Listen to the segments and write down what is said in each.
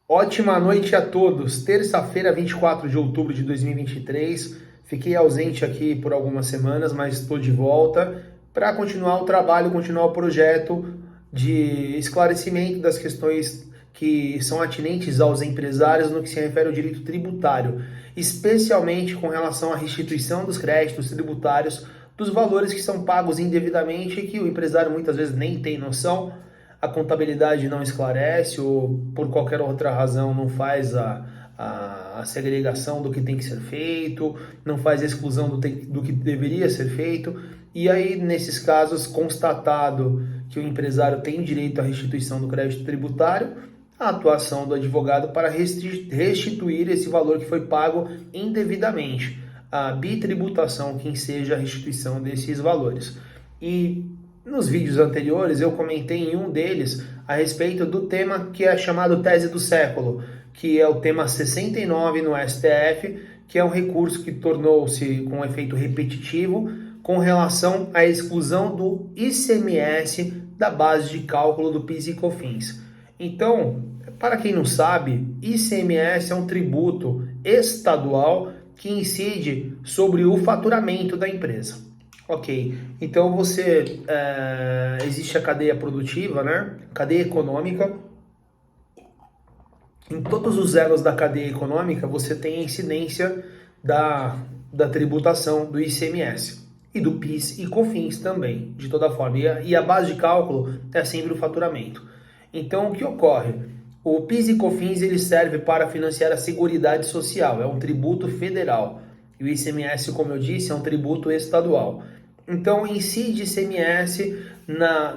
Ótima noite a todos. Terça-feira, 24 de outubro de 2023. Fiquei ausente aqui por algumas semanas, mas estou de volta para continuar o trabalho, continuar o projeto de esclarecimento das questões que são atinentes aos empresários no que se refere ao direito tributário, especialmente com relação à restituição dos créditos tributários, dos valores que são pagos indevidamente e que o empresário muitas vezes nem tem noção. A contabilidade não esclarece ou por qualquer outra razão não faz a segregação do que tem que ser feito, não faz a exclusão do que deveria ser feito, e aí nesses casos constatado que o empresário tem direito à restituição do crédito tributário, a atuação do advogado para restituir esse valor que foi pago indevidamente, a bitributação que enseja a restituição desses valores. E nos vídeos anteriores eu comentei em um deles a respeito do tema que é chamado tese do século, que é o tema 69 no STF, que é um recurso que tornou-se com efeito repetitivo com relação à exclusão do ICMS da base de cálculo do PIS e COFINS. Então, para quem não sabe, ICMS é um tributo estadual que incide sobre o faturamento da empresa. Ok, então existe a cadeia produtiva, né? Cadeia econômica. Em todos os elos da cadeia econômica, você tem a incidência da tributação do ICMS e do PIS e COFINS também, de toda forma. E a base de cálculo é sempre o faturamento. Então, o que ocorre? O PIS e COFINS ele serve para financiar a Seguridade Social, é um tributo federal. E o ICMS, como eu disse, é um tributo estadual. Então, incide ICMS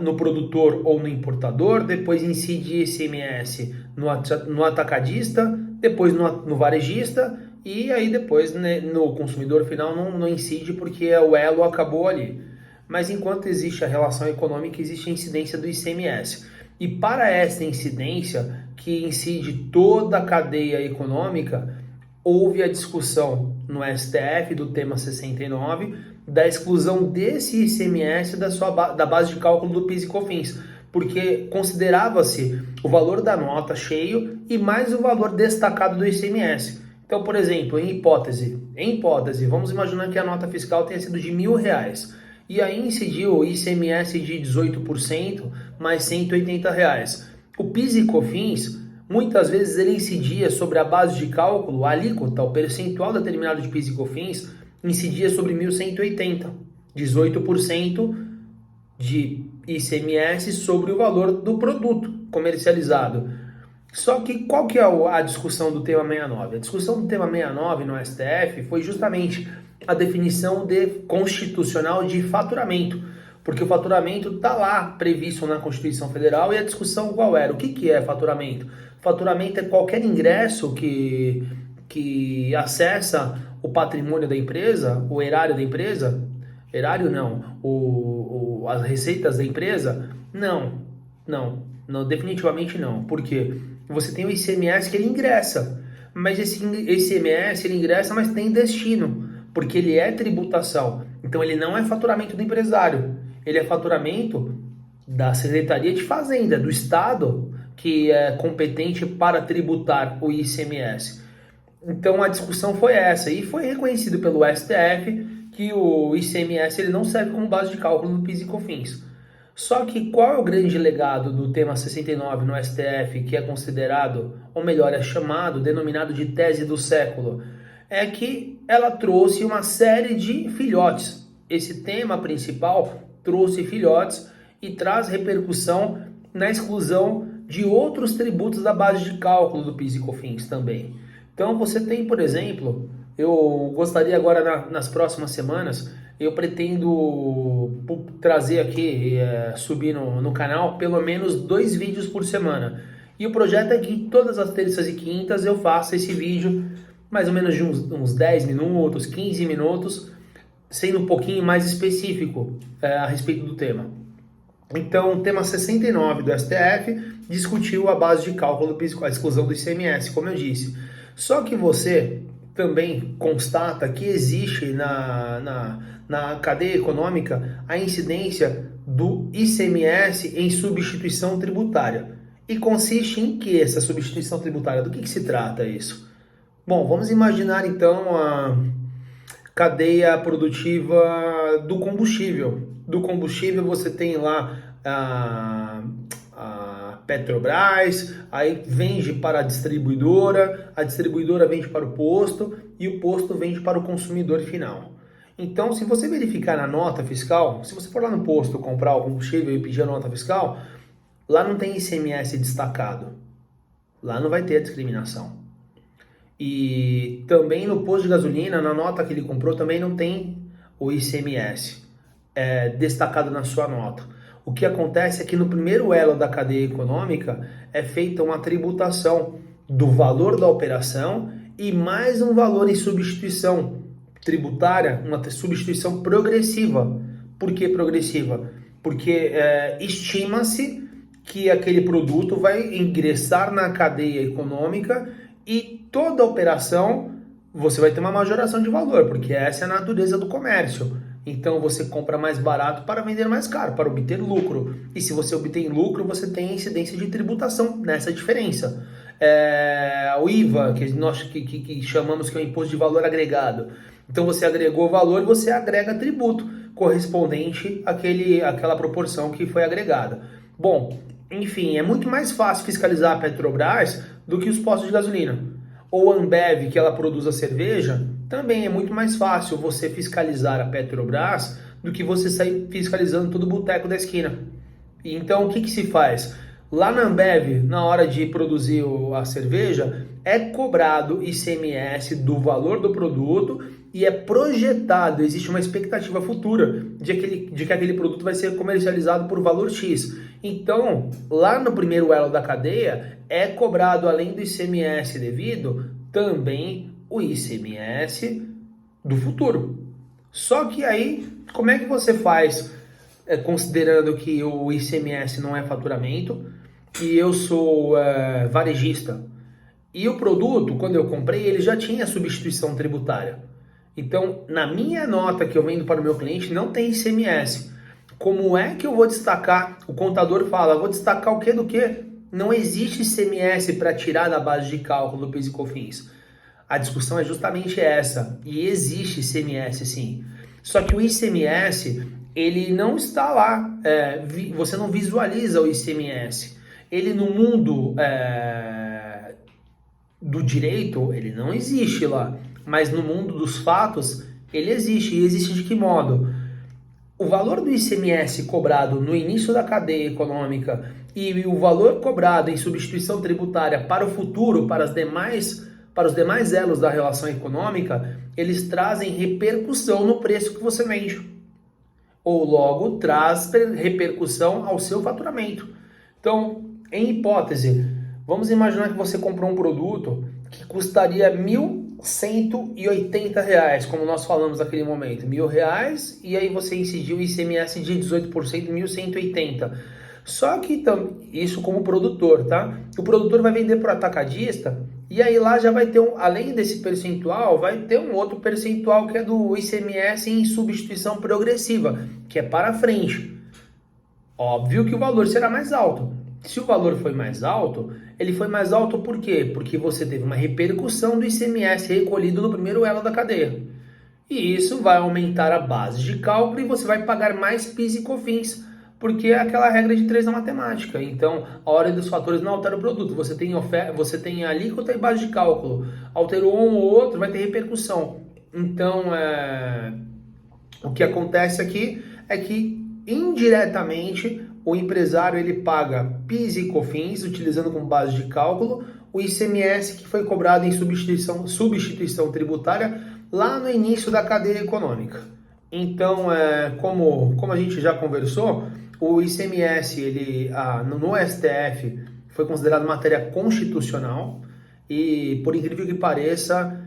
no produtor ou no importador, depois incide ICMS no atacadista, depois no varejista e aí depois, né, no consumidor final não incide porque o elo acabou ali. Mas enquanto existe a relação econômica, existe a incidência do ICMS. E para essa incidência, que incide toda a cadeia econômica, houve a discussão no STF do tema 69 da exclusão desse ICMS da base de cálculo do PIS e COFINS, porque considerava-se o valor da nota cheio e mais o valor destacado do ICMS. Então, por exemplo, em hipótese, vamos imaginar que a nota fiscal tenha sido de R$1.000 e aí incidiu o ICMS de 18% mais R$180. O PIS e COFINS muitas vezes ele incidia sobre a base de cálculo, a alíquota, o percentual determinado de PIS e COFINS, incidia sobre 1.180, 18% de ICMS sobre o valor do produto comercializado. Só que qual que é a discussão do tema 69? A discussão do tema 69 no STF foi justamente a definição de constitucional de faturamento, porque o faturamento está lá previsto na Constituição Federal e a discussão qual era? O que é faturamento? Faturamento é qualquer ingresso que acessa o patrimônio da empresa, o erário da empresa. Erário não, as receitas da empresa? Não, definitivamente não. Por quê? Você tem o ICMS que ele ingressa, mas esse ICMS ele ingressa, mas tem destino, porque ele é tributação. Então ele não é faturamento do empresário, ele é faturamento da Secretaria de Fazenda, do Estado, que é competente para tributar o ICMS. Então a discussão foi essa, e foi reconhecido pelo STF que o ICMS ele não serve como base de cálculo do PIS e COFINS. Só que qual é o grande legado do tema 69 no STF, que é considerado, ou melhor, é chamado, denominado de tese do século? É que ela trouxe uma série de filhotes. Esse tema principal trouxe filhotes e traz repercussão na exclusão de outros tributos da base de cálculo do PIS e COFINS também. Então você tem, por exemplo, eu gostaria agora nas próximas semanas, eu pretendo trazer aqui, subir no canal, pelo menos 2 vídeos por semana. E o projeto é que todas as terças e quintas eu faça esse vídeo, mais ou menos de uns 10 minutos, 15 minutos, sendo um pouquinho mais específico a respeito do tema. Então, o tema 69 do STF discutiu a base de cálculo, a exclusão do ICMS, como eu disse. Só que você também constata que existe na cadeia econômica a incidência do ICMS em substituição tributária. E consiste em que essa substituição tributária? Do que se trata isso? Bom, vamos imaginar então a cadeia produtiva do combustível. Do combustível você tem lá a Petrobras, aí vende para a distribuidora vende para o posto e o posto vende para o consumidor final. Então, se você verificar na nota fiscal, se você for lá no posto comprar o combustível e pedir a nota fiscal, lá não tem ICMS destacado. Lá não vai ter a discriminação. E também no posto de gasolina, na nota que ele comprou, também não tem o ICMS destacado na sua nota. O que acontece é que no primeiro elo da cadeia econômica é feita uma tributação do valor da operação e mais um valor em substituição tributária, uma substituição progressiva. Por que progressiva? Porque estima-se que aquele produto vai ingressar na cadeia econômica e toda operação você vai ter uma majoração de valor, porque essa é a natureza do comércio. Então você compra mais barato para vender mais caro, para obter lucro. E se você obtém lucro, você tem incidência de tributação nessa diferença. O IVA, que nós que chamamos que é o imposto de valor agregado. Então você agregou valor, você agrega tributo correspondente àquela proporção que foi agregada. Bom, enfim, é muito mais fácil fiscalizar a Petrobras do que os postos de gasolina. Ou a Ambev, que ela produz a cerveja, também é muito mais fácil você fiscalizar a Petrobras do que você sair fiscalizando todo o boteco da esquina. Então, o que se faz? Lá na Ambev, na hora de produzir a cerveja, é cobrado ICMS do valor do produto e é projetado, existe uma expectativa futura de que aquele produto vai ser comercializado por valor X. Então, lá no primeiro elo da cadeia, é cobrado, além do ICMS devido, também o ICMS do futuro. Só que aí, como é que você faz, considerando que o ICMS não é faturamento e eu sou varejista? E o produto, quando eu comprei, ele já tinha substituição tributária. Então, na minha nota que eu vendo para o meu cliente, não tem ICMS. Como é que eu vou destacar? O contador fala, vou destacar o que do que? Não existe ICMS para tirar da base de cálculo do PIS e COFINS. A discussão é justamente essa. E existe ICMS sim. Só que o ICMS, ele não está lá. Você não visualiza o ICMS. Ele no mundo do direito, ele não existe lá. Mas no mundo dos fatos, ele existe. E existe de que modo? O valor do ICMS cobrado no início da cadeia econômica e o valor cobrado em substituição tributária para o futuro, para os demais elos da relação econômica, eles trazem repercussão no preço que você vende. Ou logo, traz repercussão ao seu faturamento. Então, em hipótese, vamos imaginar que você comprou um produto que custaria R$ 1.180, como nós falamos naquele momento, R$ 1.000, e aí você incidiu o ICMS de 18%, 1.180. Só que isso como produtor, tá? O produtor vai vender para o atacadista e aí lá já vai ter, além desse percentual, vai ter um outro percentual que é do ICMS em substituição progressiva, que é para frente. Óbvio que o valor será mais alto. Se o valor foi mais alto, ele foi mais alto por quê? Porque você teve uma repercussão do ICMS recolhido no primeiro elo da cadeia. E isso vai aumentar a base de cálculo e você vai pagar mais PIS e COFINS, porque é aquela regra de 3 na matemática. Então, a ordem dos fatores não altera o produto. Você tem a alíquota e base de cálculo. Alterou um ou outro, vai ter repercussão. Então, o que acontece aqui é que, indiretamente, o empresário ele paga PIS e COFINS, utilizando como base de cálculo, o ICMS que foi cobrado em substituição tributária lá no início da cadeia econômica. Então, como a gente já conversou, o ICMS no STF foi considerado matéria constitucional e, por incrível que pareça,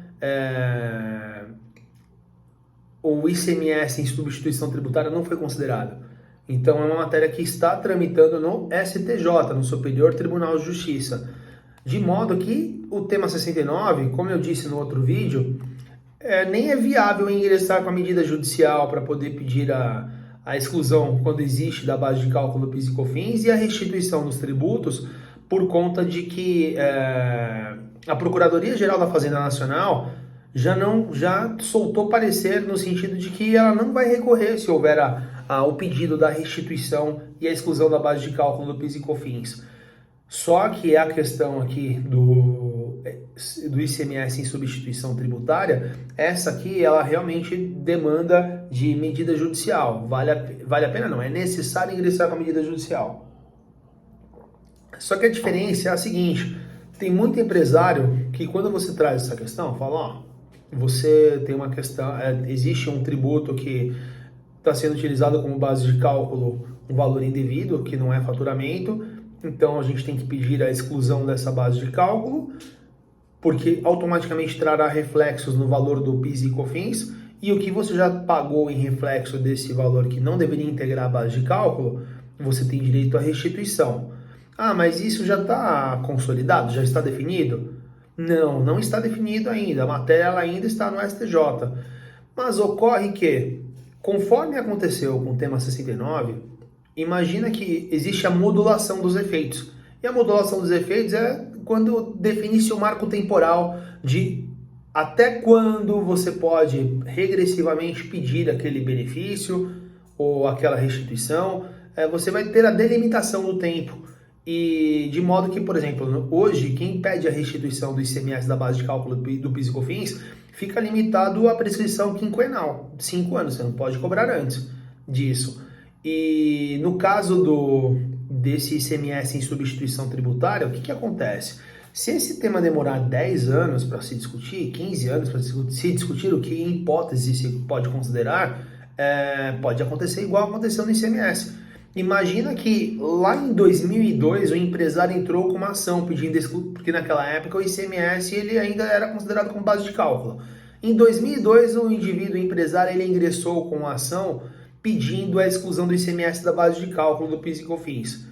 o ICMS em substituição tributária não foi considerado. Então, é uma matéria que está tramitando no STJ, no Superior Tribunal de Justiça. De modo que o tema 69, como eu disse no outro vídeo, nem é viável ingressar com a medida judicial para poder pedir a exclusão, quando existe, da base de cálculo do PIS e COFINS e a restituição dos tributos por conta de que a Procuradoria-Geral da Fazenda Nacional já soltou parecer no sentido de que ela não vai recorrer se houver o pedido da restituição e a exclusão da base de cálculo do PIS e COFINS. Só que a questão aqui do ICMS em substituição tributária, essa aqui ela realmente demanda de medida judicial. Vale a pena? Não, é necessário ingressar com a medida judicial. Só que a diferença é a seguinte, tem muito empresário que quando você traz essa questão, fala, ó, você tem uma questão, existe um tributo que está sendo utilizado como base de cálculo um valor indevido, que não é faturamento, então a gente tem que pedir a exclusão dessa base de cálculo, porque automaticamente trará reflexos no valor do PIS e COFINS, e o que você já pagou em reflexo desse valor que não deveria integrar a base de cálculo, você tem direito à restituição. Ah, mas isso já está consolidado? Já está definido? Não, não está definido ainda. A matéria ela ainda está no STJ. Mas ocorre que, conforme aconteceu com o tema 69, imagina que existe a modulação dos efeitos. E a modulação dos efeitos é quando define-se o marco temporal de até quando você pode regressivamente pedir aquele benefício ou aquela restituição. Você vai ter a delimitação do tempo. E de modo que, por exemplo, hoje, quem pede a restituição do ICMS da base de cálculo do PIS e COFINS fica limitado à prescrição quinquenal, 5 anos, você não pode cobrar antes disso. E no caso desse ICMS em substituição tributária, o que acontece? Se esse tema demorar 10 anos para se discutir, 15 anos para se discutir, o que em hipótese se pode considerar, pode acontecer igual aconteceu no ICMS. Imagina que lá em 2002 o empresário entrou com uma ação pedindo exclusão, porque naquela época o ICMS ele ainda era considerado como base de cálculo. Em 2002 o indivíduo empresário ele ingressou com uma ação pedindo a exclusão do ICMS da base de cálculo do PIS e COFINS.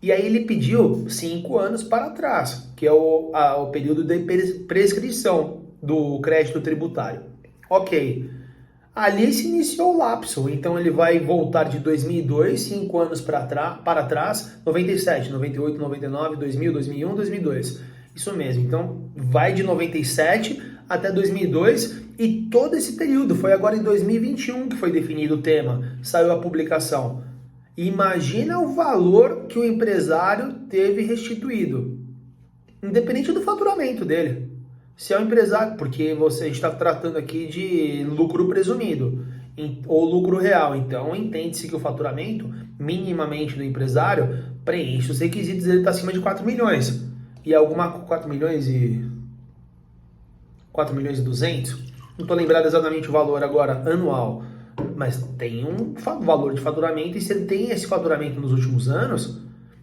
E aí ele pediu 5 anos para trás, que é o período de prescrição do crédito tributário. Ok. Ali se iniciou o lapso, então ele vai voltar de 2002, 5 anos para trás, 97, 98, 99, 2000, 2001, 2002. Isso mesmo, então vai de 97 até 2002 e todo esse período, foi agora em 2021 que foi definido o tema, saiu a publicação. Imagina o valor que o empresário teve restituído, independente do faturamento dele. Se é um empresário, porque você está tratando aqui de lucro presumido ou lucro real, então entende-se que o faturamento minimamente do empresário preenche os requisitos, ele está acima de 4 milhões. E 4 milhões e 200? Não estou lembrado exatamente o valor agora anual, mas tem um valor de faturamento e se ele tem esse faturamento nos últimos anos,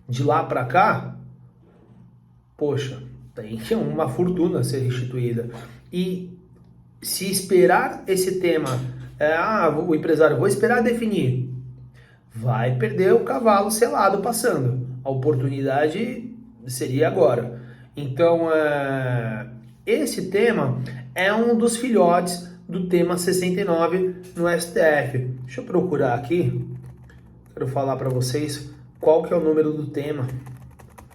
de lá para cá, poxa, tem uma fortuna a ser restituída. E se esperar esse tema, o empresário, vou esperar definir, vai perder o cavalo selado passando. A oportunidade seria agora. Então, esse tema é um dos filhotes do tema 69 no STF. Deixa eu procurar aqui, quero falar para vocês qual que é o número do tema.